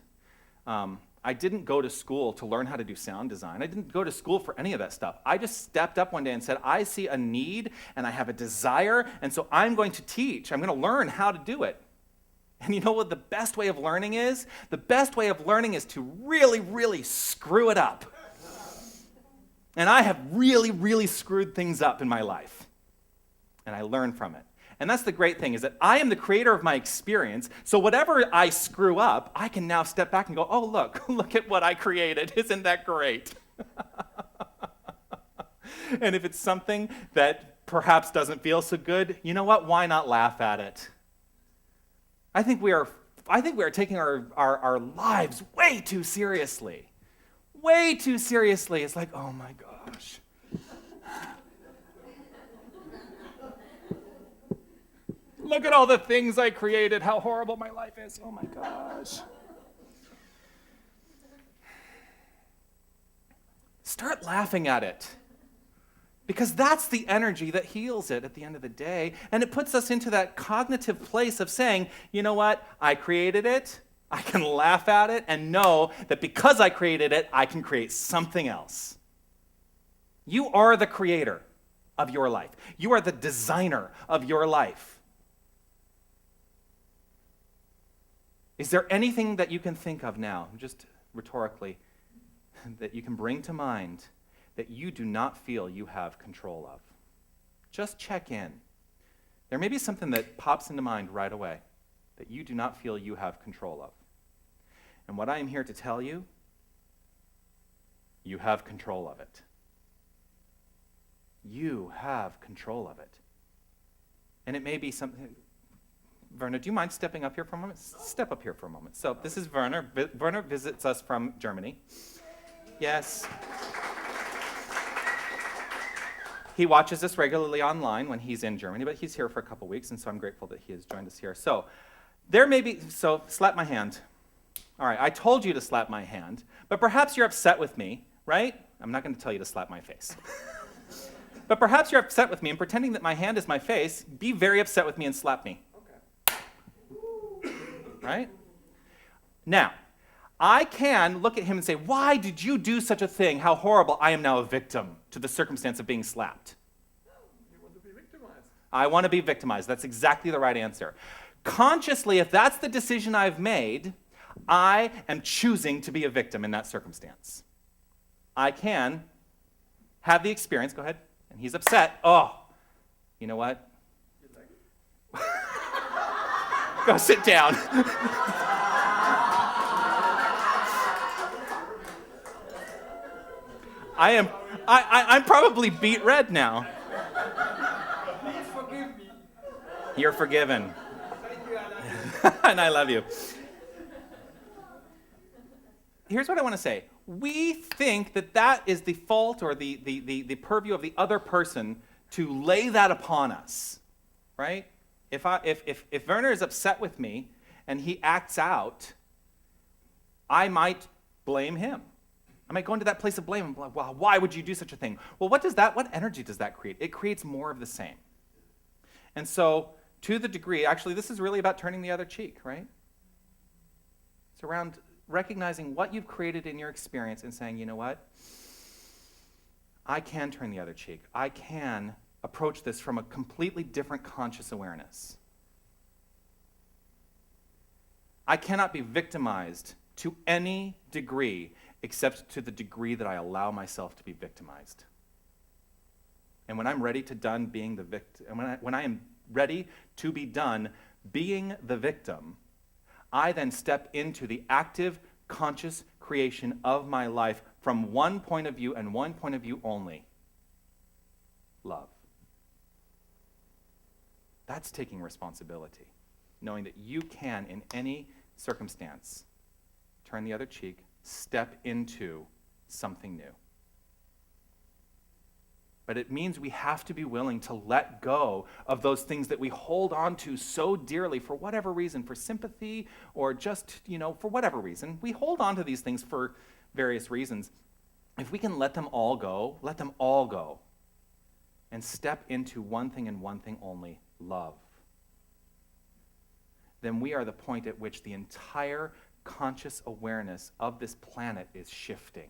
I didn't go to school to learn how to do sound design. I didn't go to school for any of that stuff. I just stepped up one day and said, I see a need and I have a desire, and so I'm going to teach. I'm going to learn how to do it. And you know what the best way of learning is? The best way of learning is to really, really screw it up. And I have really, really screwed things up in my life. And I learn from it. And that's the great thing, is that I am the creator of my experience, so whatever I screw up, I can now step back and go, oh, look at what I created. Isn't that great? And if it's something that perhaps doesn't feel so good, you know what? Why not laugh at it? I think we are taking our lives way too seriously. Way too seriously. It's like, oh my gosh. Look at all the things I created, how horrible my life is. Oh my gosh. Start laughing at it. Because that's the energy that heals it at the end of the day. And it puts us into that cognitive place of saying, you know what? I created it. I can laugh at it and know that because I created it, I can create something else. You are the creator of your life. You are the designer of your life. Is there anything that you can think of now, just rhetorically, that you can bring to mind that you do not feel you have control of? Just check in. There may be something that pops into mind right away that you do not feel you have control of. And what I am here to tell you, you have control of it. You have control of it. And it may be something... Werner, do you mind stepping up here for a moment? Step up here for a moment. So this is Werner. Werner visits us from Germany. Yes. He watches us regularly online when he's in Germany, but he's here for a couple weeks, and so I'm grateful that he has joined us here. So slap my hand. All right, I told you to slap my hand, but perhaps you're upset with me, right? I'm not going to tell you to slap my face. But perhaps you're upset with me, and pretending that my hand is my face, be very upset with me and slap me. Right? Now, I can look at him and say, why did you do such a thing? How horrible. I am now a victim to the circumstance of being slapped. You want to be victimized. I want to be victimized. That's exactly the right answer. Consciously, if that's the decision I've made, I am choosing to be a victim in that circumstance. I can have the experience. Go ahead. And he's upset. Oh, you know what? Go sit down. I'm probably beet red now. Please forgive me. You're forgiven. Thank you, Anna. And I love you. Here's what I want to say. We think that is the fault or the purview of the other person to lay that upon us, right? If Werner is upset with me and he acts out, I might blame him. I might go into that place of blame and be like, well, why would you do such a thing? Well, what energy does that create? It creates more of the same. And so, to the degree, actually, this is really about turning the other cheek, right? It's around recognizing what you've created in your experience and saying, you know what? I can turn the other cheek. I can approach this from a completely different conscious awareness. I cannot be victimized to any degree except to the degree that I allow myself to be victimized. And when I'm ready to done being the victim, when I am ready to be done being the victim, I then step into the active, conscious creation of my life from one point of view and one point of view only: love. That's taking responsibility, knowing that you can, in any circumstance, turn the other cheek, step into something new. But it means we have to be willing to let go of those things that we hold on to so dearly for whatever reason, for sympathy or just, for whatever reason. We hold on to these things for various reasons. If we can let them all go, let them all go, and step into one thing and one thing only: love, then we are the point at which the entire conscious awareness of this planet is shifting.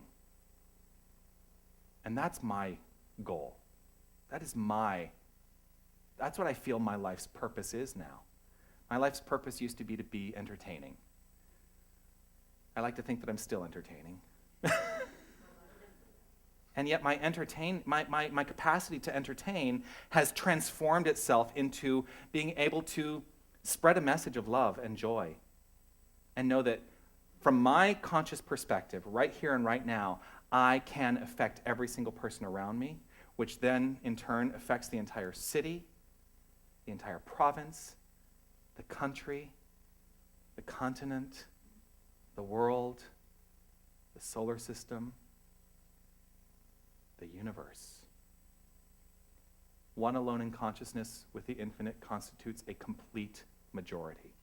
And that's my goal. That's what I feel my life's purpose is now. My life's purpose used to be entertaining. I like to think that I'm still entertaining. And yet my capacity to entertain has transformed itself into being able to spread a message of love and joy. And know that from my conscious perspective, right here and right now, I can affect every single person around me, which then in turn affects the entire city, the entire province, the country, the continent, the world, the solar system, the universe. One alone in consciousness with the infinite constitutes a complete majority.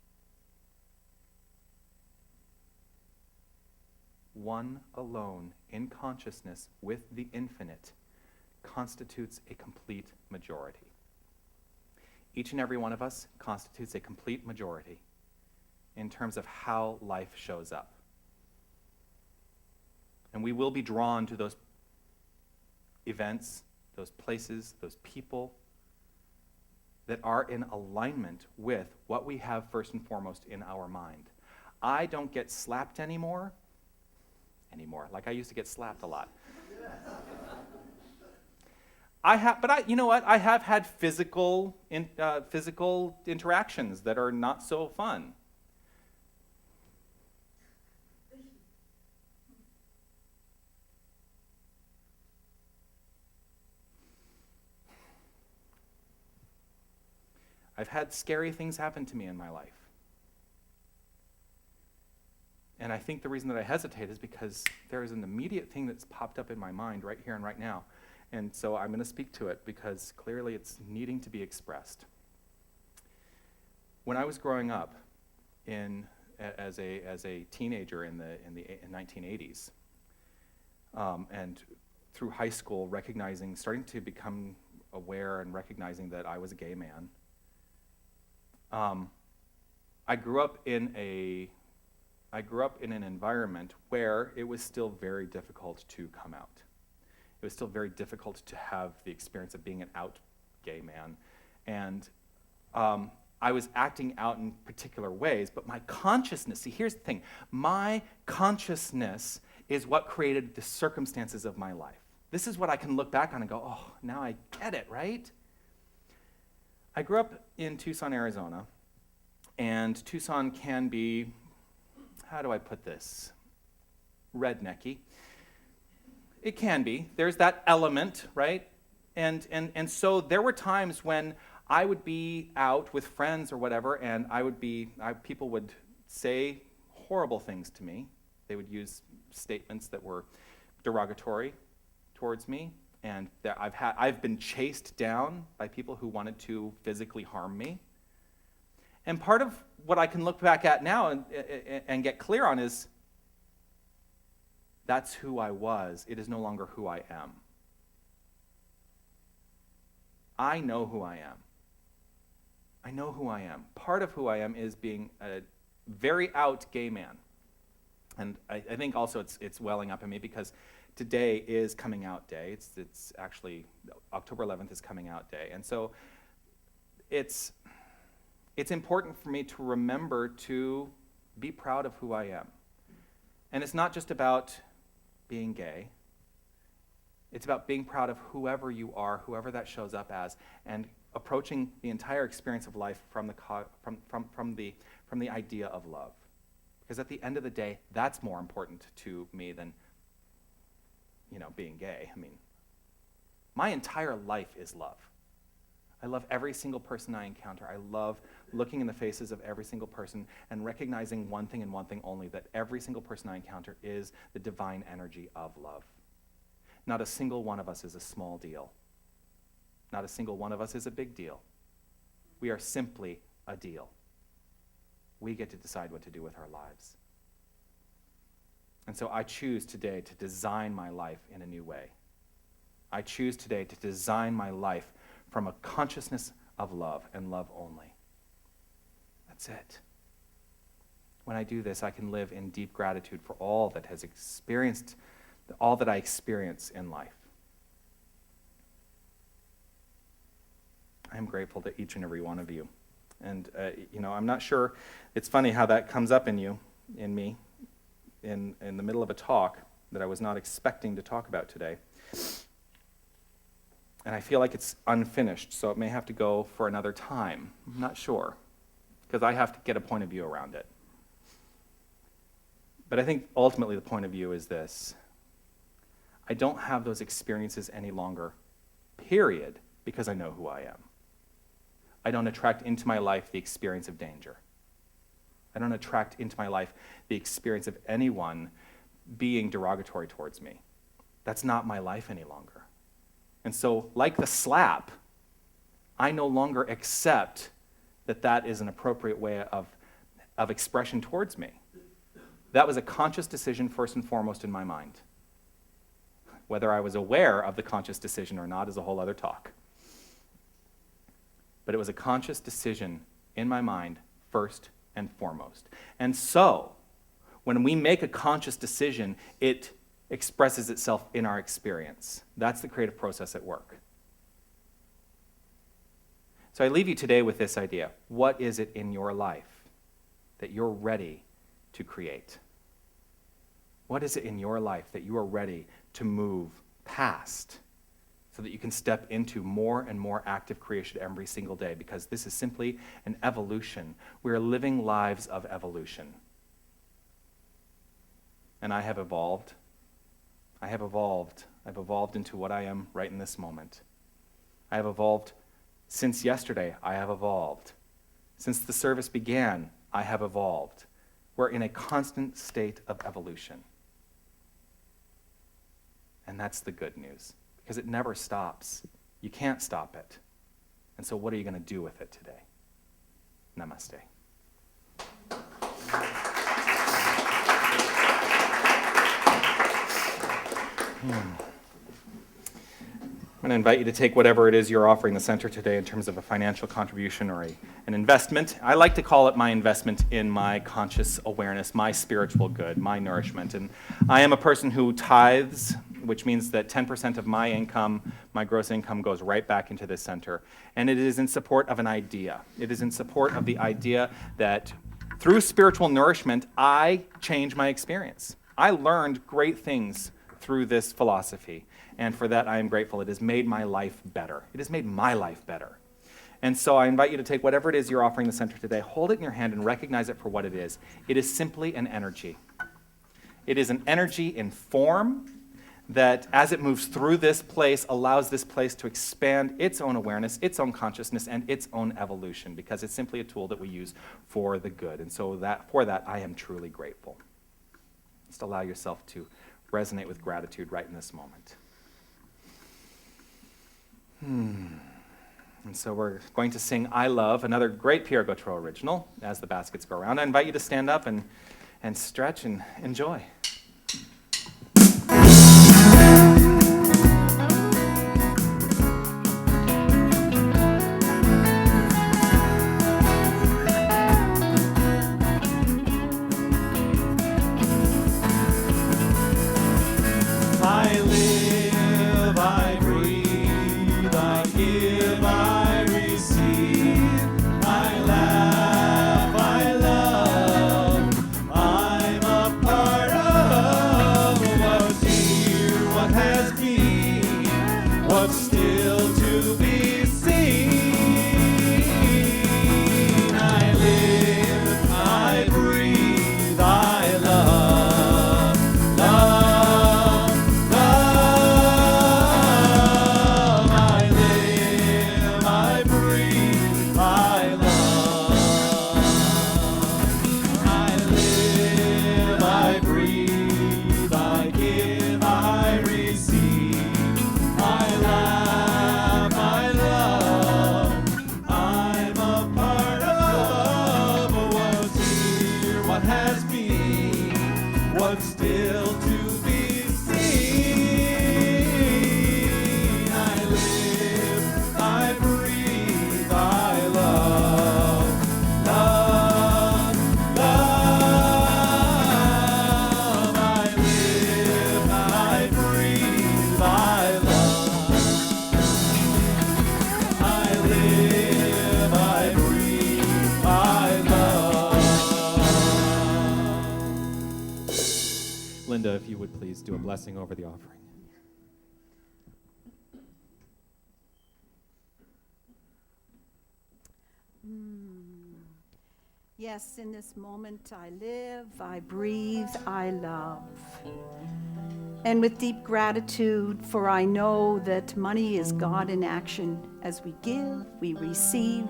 One alone in consciousness with the infinite constitutes a complete majority. Each and every one of us constitutes a complete majority in terms of how life shows up. And we will be drawn to those events, those places, those people that are in alignment with what we have first and foremost in our mind. I don't get slapped anymore, like I used to get slapped a lot. You know what? I have had physical interactions that are not so fun. I've had scary things happen to me in my life. And I think the reason that I hesitate is because there is an immediate thing that's popped up in my mind right here and right now. And so I'm going to speak to it because clearly it's needing to be expressed. When I was growing up as a teenager in the 1980s, and through high school, starting to become aware and recognizing that I was a gay man, I grew up in an environment where it was still very difficult to come out. It was still very difficult to have the experience of being an out gay man. And I was acting out in particular ways, but my consciousness, see, here's the thing. My consciousness is what created the circumstances of my life. This is what I can look back on and go, oh, now I get it, right? I grew up in Tucson, Arizona, and Tucson can be, how do I put this, rednecky. It can be. There's that element, right? And so there were times when I would be out with friends or whatever, and people would say horrible things to me. They would use statements that were derogatory towards me, and that I've been chased down by people who wanted to physically harm me. And part of what I can look back at now and get clear on is that's who I was. It is no longer who I am. I know who I am. I know who I am. Part of who I am is being a very out gay man. And I think also it's welling up in me because today is coming out day. It's actually October 11th is coming out day. And so it's important for me to remember to be proud of who I am. And it's not just about being gay. It's about being proud of whoever you are, whoever that shows up as, and approaching the entire experience of life from the idea of love. Because at the end of the day, that's more important to me than, being gay. I mean, my entire life is love. I love every single person I encounter. I love looking in the faces of every single person and recognizing one thing and one thing only, that every single person I encounter is the divine energy of love. Not a single one of us is a small deal. Not a single one of us is a big deal. We are simply a deal. We get to decide what to do with our lives. And so I choose today to design my life in a new way. I choose today to design my life from a consciousness of love and love only. That's it. When I do this, I can live in deep gratitude for all that I experience in life. I am grateful to each and every one of you. And, I'm not sure, it's funny how that comes up in me, in the middle of a talk. that I was not expecting to talk about today. And I feel like it's unfinished, so it may have to go for another time. I'm not sure, because I have to get a point of view around it. But I think ultimately the point of view is this. I don't have those experiences any longer, period, because I know who I am. I don't attract into my life the experience of danger. I don't attract into my life the experience of anyone being derogatory towards me. That's not my life any longer. And so, like the slap, I no longer accept that that is an appropriate way of expression towards me. That was a conscious decision first and foremost in my mind. Whether I was aware of the conscious decision or not is a whole other talk. But it was a conscious decision in my mind first and foremost. And so, when we make a conscious decision, it expresses itself in our experience. That's the creative process at work. So I leave you today with this idea. What is it in your life that you're ready to create? What is it in your life that you are ready to move past so that you can step into more and more active creation every single day? Because this is simply an evolution. We are living lives of evolution. And I have evolved. I've evolved into what I am right in this moment. I have evolved since yesterday. I have evolved. Since the service began, I have evolved. We're in a constant state of evolution. And that's the good news, because it never stops. You can't stop it. And so what are you going to do with it today? Namaste. I'm going to invite you to take whatever it is you're offering the center today in terms of a financial contribution or an investment. I like to call it my investment in my conscious awareness, my spiritual good, my nourishment. And I am a person who tithes, which means that 10% of my income, my gross income, goes right back into this center. And it is in support of an idea. It is in support of the idea that through spiritual nourishment, I change my experience. I learned great things through this philosophy, and for that I am grateful. It has made my life better. It has made my life better. And so I invite you to take whatever it is you're offering the center today, hold it in your hand and recognize it for what it is. It is simply an energy. It is an energy in form that, as it moves through this place, allows this place to expand its own awareness, its own consciousness, and its own evolution, because it's simply a tool that we use for the good. And so for that, I am truly grateful. Just allow yourself to resonate with gratitude right in this moment. And so we're going to sing I Love, another great Pierre Gautreau original, as the baskets go around. I invite you to stand up and stretch and enjoy. Linda, if you would please do a blessing over the offering. Yes, in this moment I live, I breathe, I love. And with deep gratitude, for I know that money is God in action. As we give, we receive.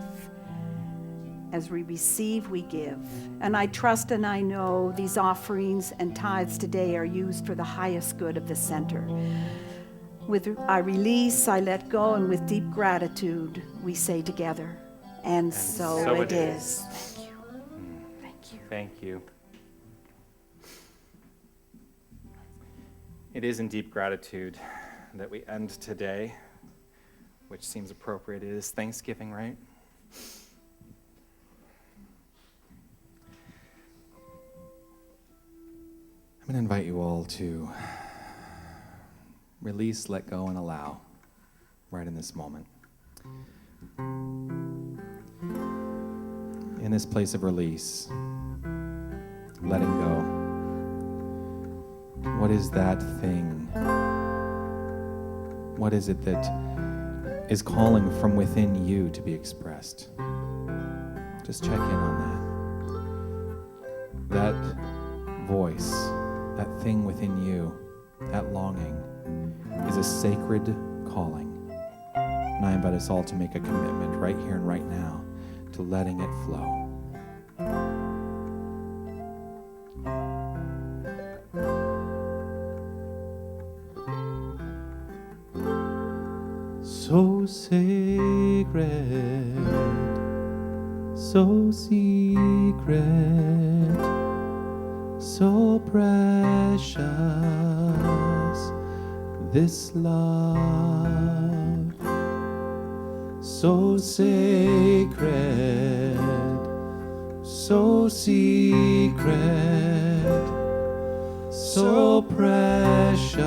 As we receive, we give. And I trust and I know these offerings and tithes today are used for the highest good of the center. I release, I let go, and with deep gratitude, we say together, and so it is. Thank you. Thank you. Thank you. It is in deep gratitude that we end today, which seems appropriate. It is Thanksgiving, right? I'm going to invite you all to release, let go, and allow right in this moment. In this place of release, letting go, what is that thing? What is it that is calling from within you to be expressed? Just check in on that. That voice, that thing within you, that longing, is a sacred calling. And I invite us all to make a commitment right here and right now to letting it flow. So sacred, so secret, so precious, this love, so sacred, so secret, so precious,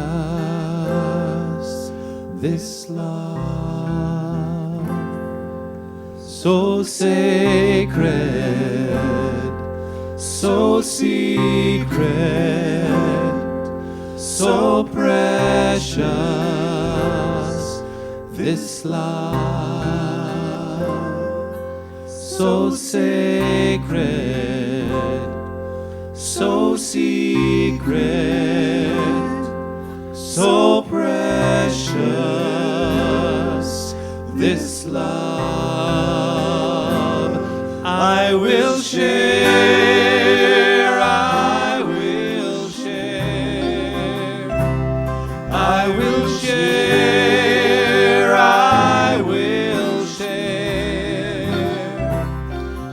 this love, so sacred, so secret, so precious, this love, so sacred, so secret, so precious, this love. I will share, I will share, I will share, I will share,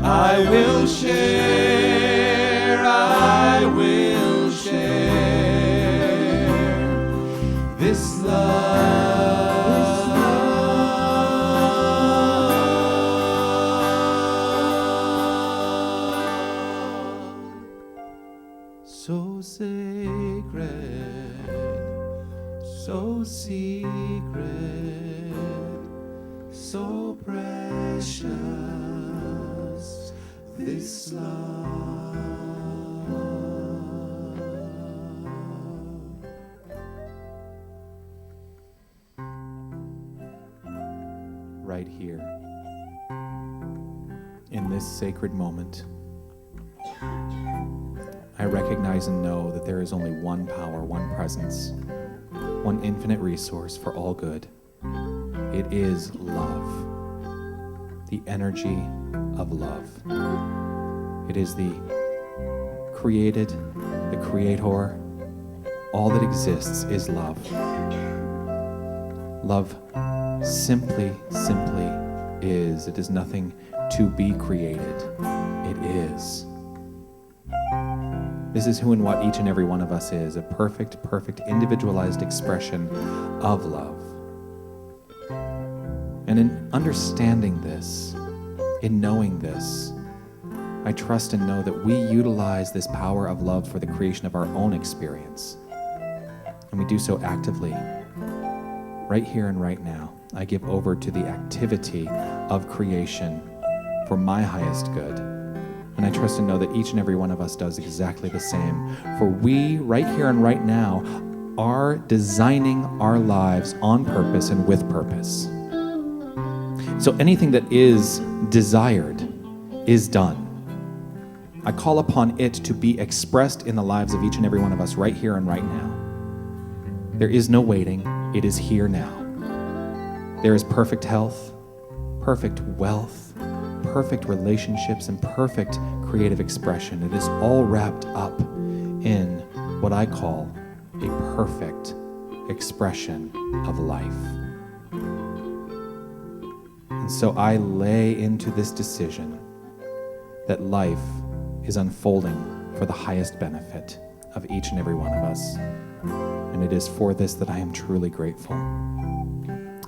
I will share, I will share, this love. So sacred, so secret, so precious, this love. Right here, in this sacred moment, I recognize and know that there is only one power, one presence, one infinite resource for all good. It is love, the energy of love. It is the created, the creator. All that exists is love. Love simply is. It is nothing to be created. It is. This is who and what each and every one of us is, a perfect, individualized expression of love. And in understanding this, in knowing this, I trust and know that we utilize this power of love for the creation of our own experience. And we do so actively, right here and right now. I give over to the activity of creation for my highest good. And I trust and know that each and every one of us does exactly the same. For we, right here and right now, are designing our lives on purpose and with purpose. So anything that is desired is done. I call upon it to be expressed in the lives of each and every one of us right here and right now. There is no waiting. It is here now. There is perfect health, perfect wealth, perfect relationships, and perfect creative expression. It is all wrapped up in what I call a perfect expression of life. And so I lay into this decision that life is unfolding for the highest benefit of each and every one of us. And it is for this that I am truly grateful.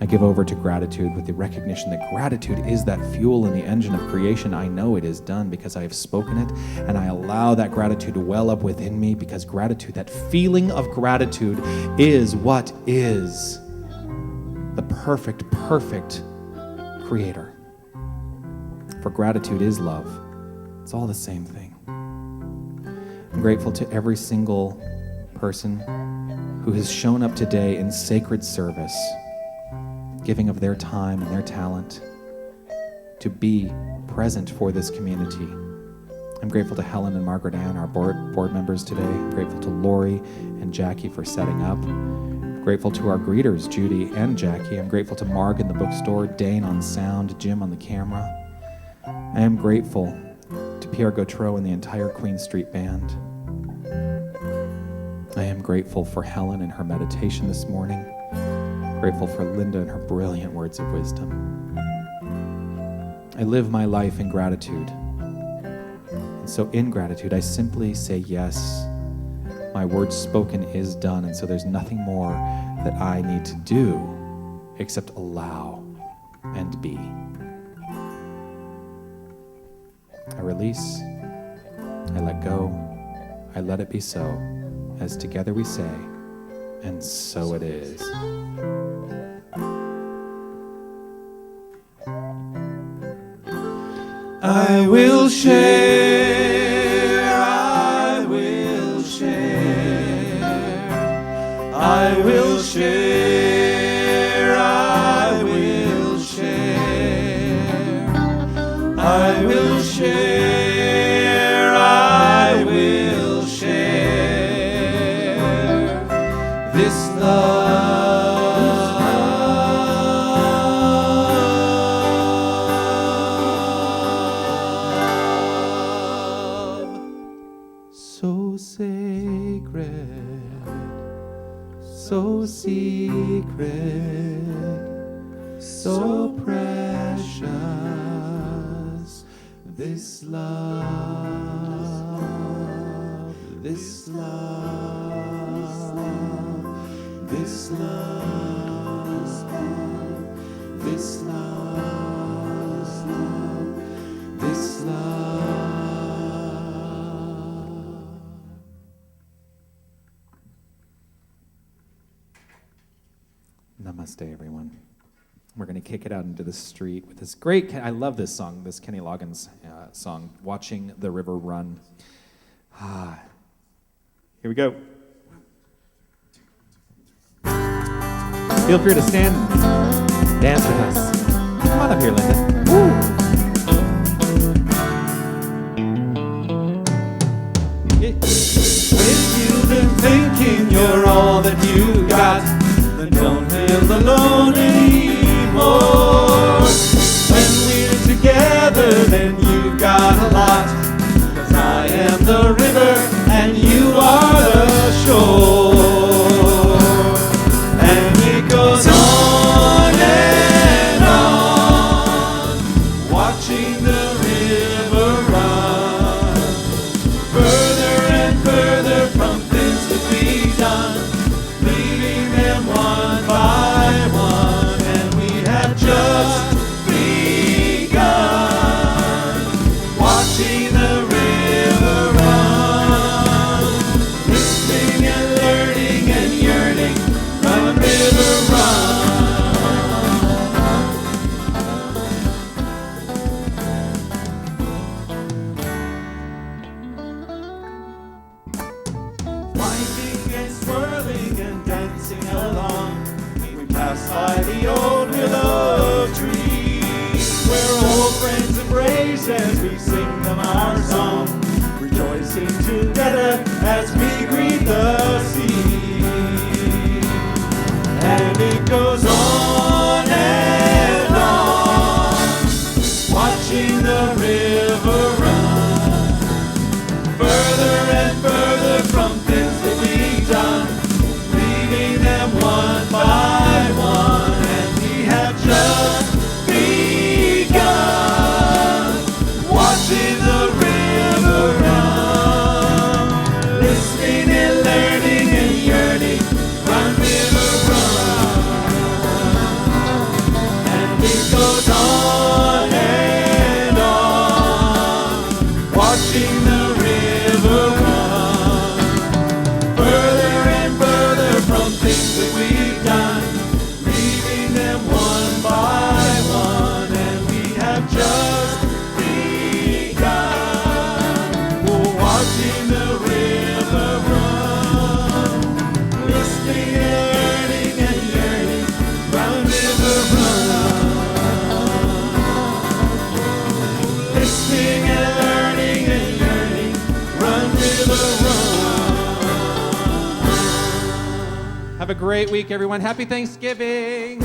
I give over to gratitude with the recognition that gratitude is that fuel in the engine of creation. I know it is done because I have spoken it, and I allow that gratitude to well up within me, because gratitude, that feeling of gratitude, is what is the perfect creator. For gratitude is love. It's all the same thing. I'm grateful to every single person who has shown up today in sacred service, giving of their time and their talent to be present for this community. I'm grateful to Helen and Margaret Ann, our board members today. I'm grateful to Lori and Jackie for setting up. I'm grateful to our greeters, Judy and Jackie. I'm grateful to Marg in the bookstore, Dane on sound, Jim on the camera. I am grateful to Pierre Gautreau and the entire Queen Street Band. I am grateful for Helen and her meditation this morning. Grateful for Linda and her brilliant words of wisdom. I live my life in gratitude. And so in gratitude, I simply say yes. My word spoken is done, and so there's nothing more that I need to do except allow and be. I release, I let go, I let it be so, as together we say, and so it is. I will share, I will share, I will share, I will share, I will share, I will share this love. So sacred, so secret, so precious, this love, this love, this love, this love, this love. Namaste, everyone. We're going to kick it out into the street with this great, I love this song, this Kenny Loggins song, Watching the River Run. Here we go. Feel free to stand and dance with us. Come on up here, Linda. Woo! If you've been thinking you're all that you got, then don't feel alone anymore. When we're together, then you've got a lot. 'Cause I am the river and you are the shore. And it goes on and on, watching the river run, further and further from things that we've done, leaving them one by one, and we have just begun. along. We pass by the old willow tree, where old friends embrace as we sing them our song, rejoicing together as we greet the sea. And it goes on and on, watching the river run, further and further from things that we've done, leaving them one by one. And we have just begun, watching the river run, listening and learning and yearning, run river run. And it goes on and on, watching the river run, further and further from things that we've done, leaving them one by one. And we have just begun, oh, watching the river run, listening and learning and yearning, run river run, listening and learning and yearning, run river run. Have a great week, everyone. Happy Thanksgiving.